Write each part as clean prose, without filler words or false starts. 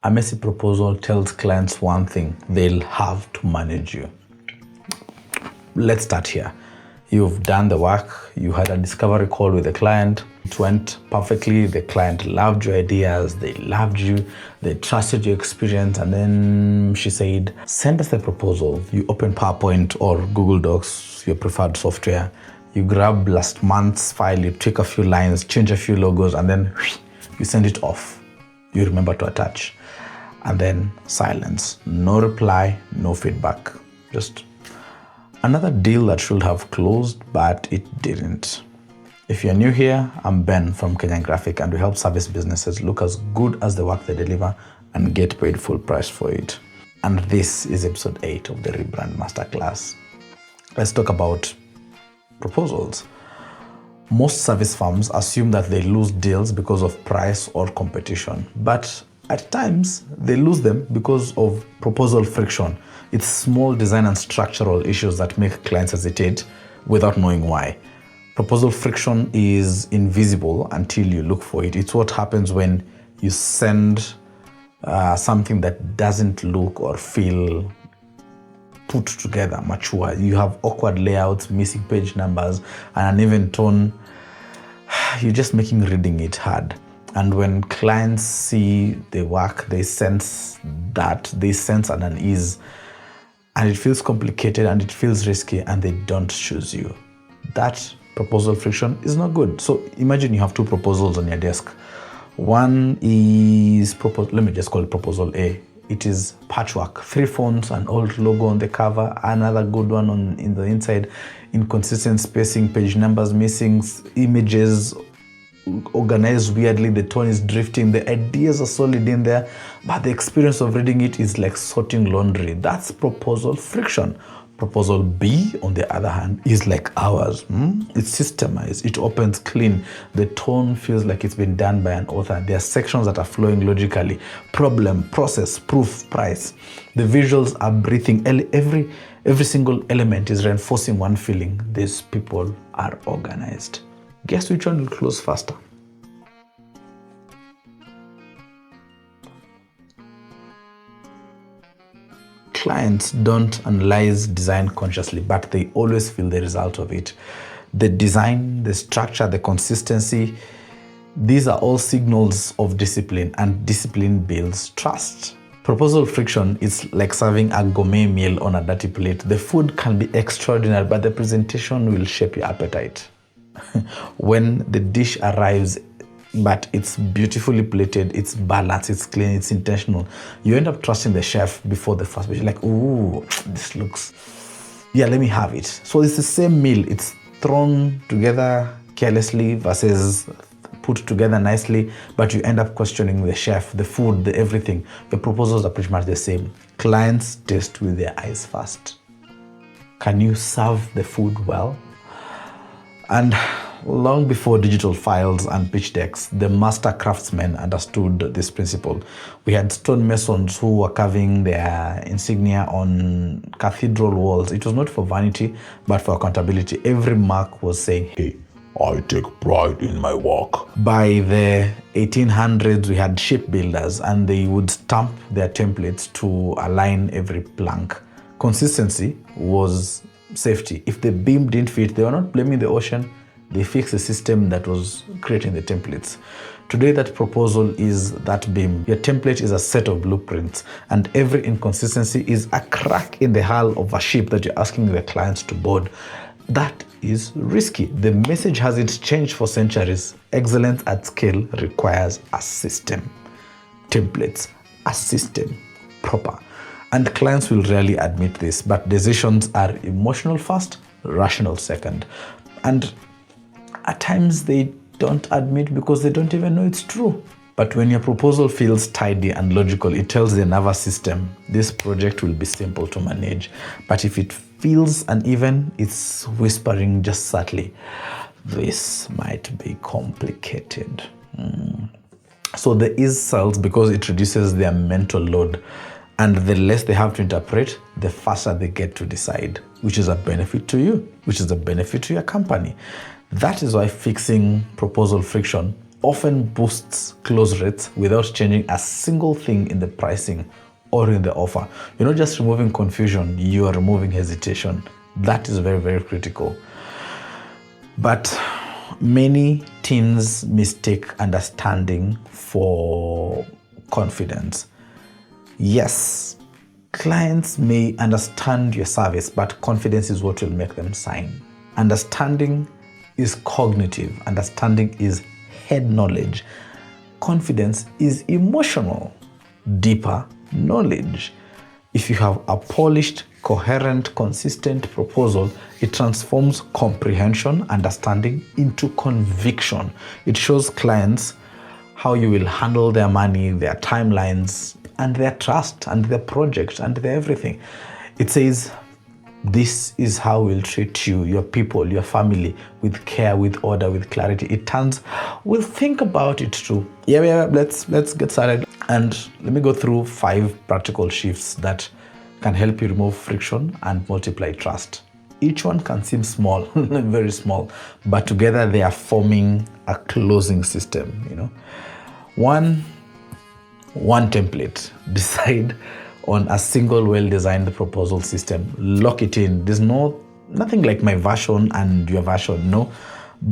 A messy proposal tells clients one thing: they'll have to manage you. Let's start here. You've done the work, you had a discovery call with the client, it went perfectly, the client loved your ideas, they loved you, they trusted your experience, and then she said, send us the proposal. You open PowerPoint or Google Docs, your preferred software, you grab last month's file, you tweak a few lines, change a few logos, and then you send it off. You remember to attach. And then silence. No reply, no feedback. Just another deal that should have closed, but it didn't. If you're new here, I'm Ben from Kenyan Grafik, and we help service businesses look as good as the work they deliver and get paid full price for it. And this is episode 8 of the Rebrand Masterclass. Let's talk about proposals. Most service firms assume that they lose deals because of price or competition, but at times, they lose them because of proposal friction. It's small design and structural issues that make clients hesitate without knowing why. Proposal friction is invisible until you look for it. It's what happens when you send something that doesn't look or feel put together, mature. You have awkward layouts, missing page numbers, and an uneven tone. You're just making reading it hard. And when clients see the work, they sense an unease, and it feels complicated and it feels risky, and they don't choose you. That proposal friction is not good. So imagine you have two proposals on your desk. One is let me just call it proposal A. It is patchwork, 3 fonts, an old logo on the cover, another good one in the inside, inconsistent spacing, page numbers missing, images organized weirdly, the tone is drifting, the ideas are solid in there, but the experience of reading it is like sorting laundry. That's proposal friction. Proposal B, on the other hand, is like ours. It's systemized, it opens clean, the tone feels like it's been done by an author. There are sections that are flowing logically. Problem, process, proof, price. The visuals are breathing. Every single element is reinforcing one feeling: these people are organized. Guess which one will close faster? Clients don't analyze design consciously, but they always feel the result of it. The design, the structure, the consistency, these are all signals of discipline, and discipline builds trust. Proposal friction is like serving a gourmet meal on a dirty plate. The food can be extraordinary, but the presentation will shape your appetite. When the dish arrives, but it's beautifully plated, it's balanced, it's clean, it's intentional, you end up trusting the chef before the first bite. You're like, ooh, this looks, yeah, let me have it. So it's the same meal. It's thrown together carelessly versus put together nicely, but you end up questioning the chef, the food, the everything. The proposals are pretty much the same. Clients taste with their eyes first. Can you serve the food well? And long before digital files and pitch decks, the master craftsmen understood this principle. We had stonemasons who were carving their insignia on cathedral walls. It was not for vanity, but for accountability. Every mark was saying, hey, I take pride in my work. By the 1800s, we had shipbuilders, and they would stamp their templates to align every plank. Consistency was safety. If the beam didn't fit, they were not blaming the ocean. They fixed the system that was creating the templates. Today, that proposal is that beam. Your template is a set of blueprints, and every inconsistency is a crack in the hull of a ship that you're asking the clients to board. That is risky. The message hasn't changed for centuries. Excellence at scale requires a system. Templates, a system, proper. And clients will rarely admit this, but decisions are emotional first, rational second. And at times they don't admit because they don't even know it's true. But when your proposal feels tidy and logical, it tells the nervous system, this project will be simple to manage. But if it feels uneven, it's whispering just subtly, this might be complicated. So the ease sells because it reduces their mental load. And the less they have to interpret, the faster they get to decide, which is a benefit to you, which is a benefit to your company. That is why fixing proposal friction often boosts close rates without changing a single thing in the pricing or in the offer. You're not just removing confusion, you are removing hesitation. That is very, very critical. But many teams mistake understanding for confidence. Yes, clients may understand your service, but confidence is what will make them sign. Understanding is cognitive. Understanding is head knowledge. Confidence is emotional, deeper knowledge. If you have a polished, coherent, consistent proposal, it transforms comprehension, understanding into conviction. It shows clients how you will handle their money, their timelines, and their trust, and their project, and their everything. It says, this is how we'll treat you, your people, your family, with care, with order, with clarity. It turns, we'll think about it too. Yeah, let's get started. And let me go through 5 practical shifts that can help you remove friction and multiply trust. Each one can seem small, very small, but together they are forming a closing system, One template. Decide on a single well-designed proposal system. Lock it in. There's nothing like my version and your version. No.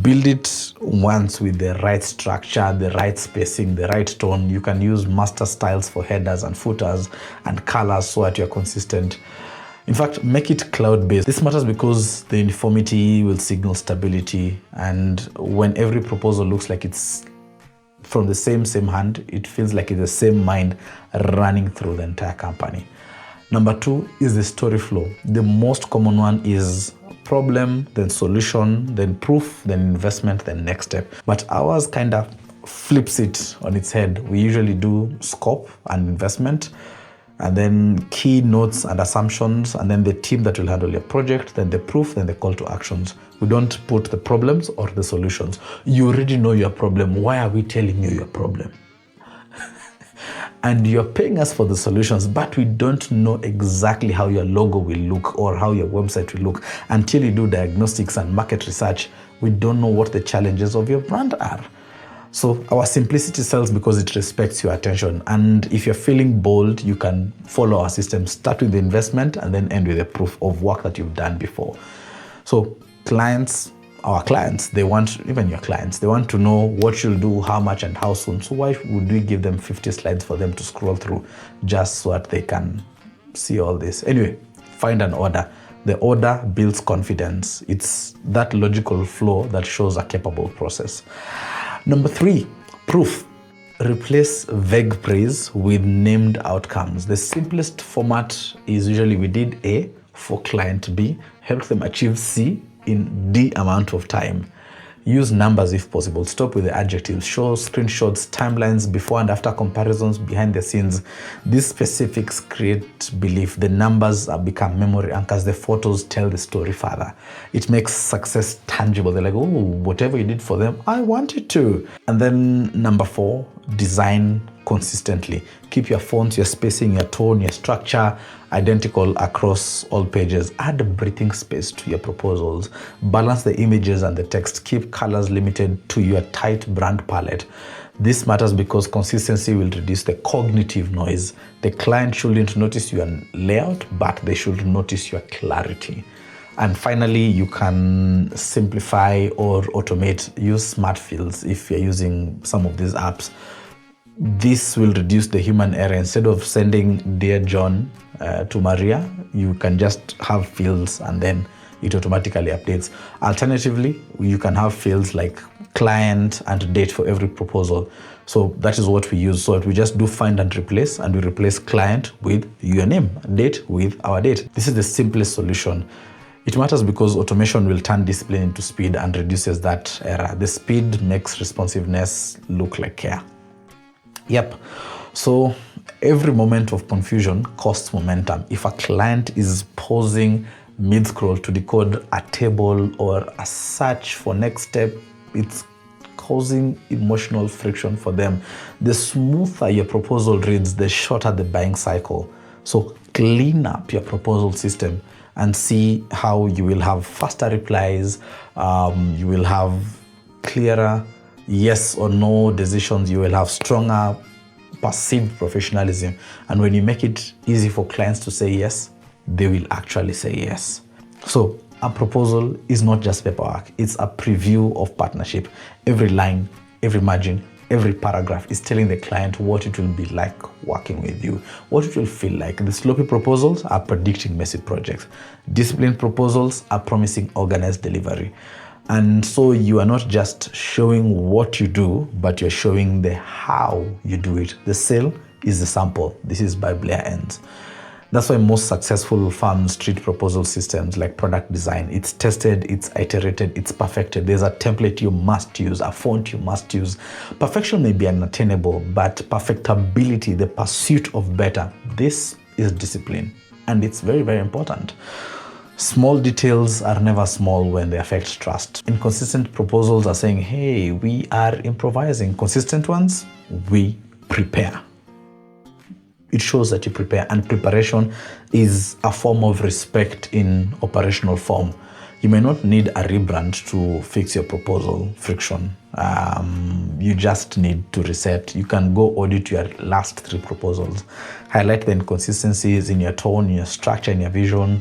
Build it once with the right structure, the right spacing, the right tone. You can use master styles for headers and footers and colors so that you're consistent. In fact, make it cloud-based. This matters because the uniformity will signal stability, and when every proposal looks like it's from the same hand, it feels like it's the same mind running through the entire company. Number 2 is the story flow. The most common one is problem, then solution, then proof, then investment, then next step. But ours kind of flips it on its head. We usually do scope and investment, and then key notes and assumptions, and then the team that will handle your project, then the proof, then the call to actions. We don't put the problems or the solutions. You already know your problem. Why are we telling you your problem? And you're paying us for the solutions, but we don't know exactly how your logo will look or how your website will look. Until you do diagnostics and market research, we don't know what the challenges of your brand are. So our simplicity sells because it respects your attention. And if you're feeling bold, you can follow our system. Start with the investment and then end with the proof of work that you've done before. So our clients, they want, even your clients, they want to know what you'll do, how much and how soon. So why would we give them 50 slides for them to scroll through just so that they can see all this? Anyway, find an order. The order builds confidence. It's that logical flow that shows a capable process. Number 3, proof. Replace vague praise with named outcomes. The simplest format is usually we did A for client B, helped them achieve C in D amount of time. Use numbers if possible. Stop with the adjectives. Show screenshots, timelines, before and after comparisons, behind the scenes. These specifics create belief. The numbers become memory anchors. The photos tell the story further. It makes success tangible. They're like, oh, whatever you did for them, I want it to. And then number 4, design consistently. Keep your fonts, your spacing, your tone, your structure identical across all pages. Add breathing space to your proposals. Balance the images and the text. Keep colors limited to your tight brand palette. This matters because consistency will reduce the cognitive noise. The client shouldn't notice your layout, but they should notice your clarity. And finally, you can simplify or automate. Use smart fields if you're using some of these apps. This will reduce the human error. Instead of sending Dear John to Maria, you can just have fields and then it automatically updates. Alternatively, you can have fields like client and date for every proposal. So that is what we use. So we just do find and replace, and we replace client with your name, date with our date. This is the simplest solution. It matters because automation will turn discipline into speed and reduces that error. The speed makes responsiveness look like care. Yep. So every moment of confusion costs momentum. If a client is pausing mid-scroll to decode a table or a search for next step, it's causing emotional friction for them. The smoother your proposal reads, the shorter the buying cycle. So clean up your proposal system and see how you will have faster replies, you will have clearer yes or no decisions. You will have stronger perceived professionalism. And when you make it easy for clients to say yes, they will actually say yes. So a proposal is not just paperwork, it's a preview of partnership. Every line, every margin, every paragraph is telling the client what it will be like working with you, what it will feel like. The sloppy proposals are predicting messy projects. Disciplined proposals are promising organized delivery. And so you are not just showing what you do, but you're showing the how you do it. The sale is the sample. This is by Blair Ends. That's why most successful firms treat proposal systems like product design. It's tested, it's iterated, it's perfected. There's a template you must use, a font you must use. Perfection may be unattainable, but perfectibility, the pursuit of better, this is discipline. And it's very, very important. Small details are never small when they affect trust. Inconsistent proposals are saying, hey, we are improvising. Consistent ones, we prepare. It shows that you prepare, and preparation is a form of respect in operational form. You may not need a rebrand to fix your proposal friction. You just need to reset. You can go audit your last 3 proposals. Highlight the inconsistencies in your tone, in your structure, in your vision,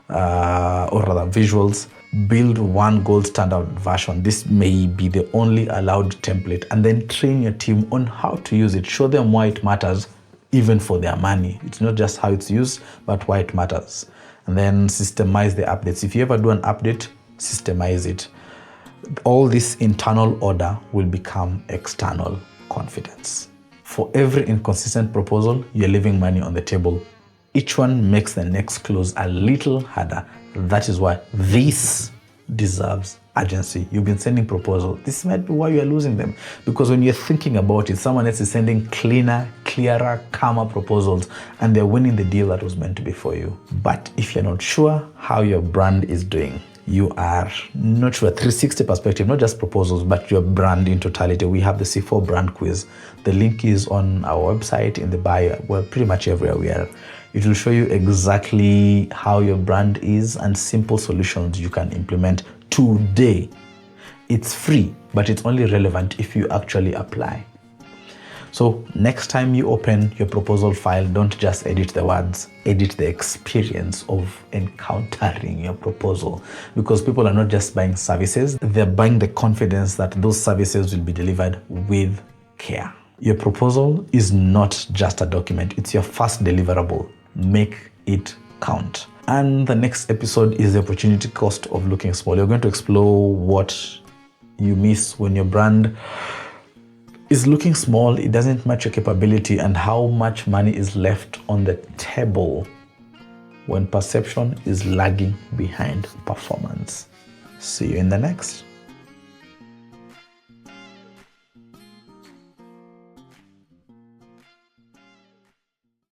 or rather visuals. Build one gold standard version. This may be the only allowed template, and then train your team on how to use it. Show them why it matters, even for their money. It's not just how it's used, but why it matters. And then systemize the updates. If you ever do an update, systemize it. All this internal order will become external confidence. For every inconsistent proposal, you're leaving money on the table. Each one makes the next close a little harder. That is why this deserves urgency. You've been sending proposals. This might be why you are losing them. Because when you're thinking about it, someone else is sending cleaner, clearer, calmer proposals, and they're winning the deal that was meant to be for you. But if you're not sure how your brand is doing, you are not sure, 360 perspective, not just proposals, but your brand in totality, we have the C4 brand quiz. The link is on our website in the bio. Well, pretty much everywhere we are. It will show you exactly how your brand is and simple solutions you can implement today. It's free, but it's only relevant if you actually apply. So next time you open your proposal file, don't just edit the words, edit the experience of encountering your proposal. Because people are not just buying services, they're buying the confidence that those services will be delivered with care. Your proposal is not just a document, it's your first deliverable. Make it count. And the next episode is the opportunity cost of looking small. You're going to explore what you miss when your brand is looking small, it doesn't match your capability, and how much money is left on the table when perception is lagging behind performance. See you in the next.